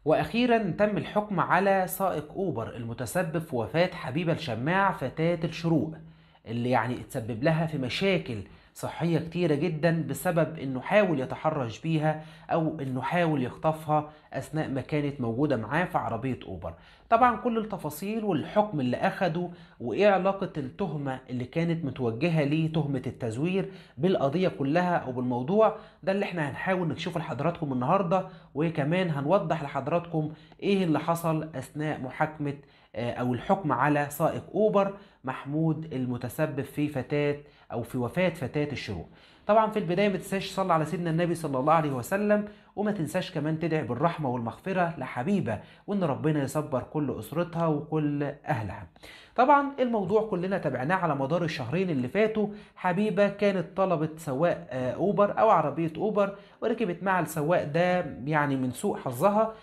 وأخيرا تم الحكم على سائق أوبر المتسبب في وفاة حبيبة الشماع فتاة الشروق، اللي اتسبب لها في مشاكل صحية كتيرة جدا بسبب انه حاول يتحرش بيها او انه حاول يخطفها اثناء ما كانت موجودة معاه في عربية اوبر. طبعا كل التفاصيل والحكم اللي اخده وايه علاقة التهمة اللي كانت متوجهة ليه، تهمة التزوير، بالقضية كلها او بالموضوع ده اللي احنا هنحاول نكشفه لحضراتكم النهاردة. وكمان هنوضح لحضراتكم ايه اللي حصل اثناء محاكمة او الحكم على سائق اوبر محمود المتسبب في وفاة فتاة الشروق. طبعا في البداية ما تنساش تصلي على سيدنا النبي صلى الله عليه وسلم، وما تنساش كمان تدعي بالرحمة والمغفرة لحبيبة، وان ربنا يصبر كل اسرتها وكل اهلها. طبعا الموضوع كلنا تابعناه على مدار الشهرين اللي فاتوا. حبيبة كانت طلبت سواق اوبر او عربية اوبر، وركبت مع السواق ده من سوء حظها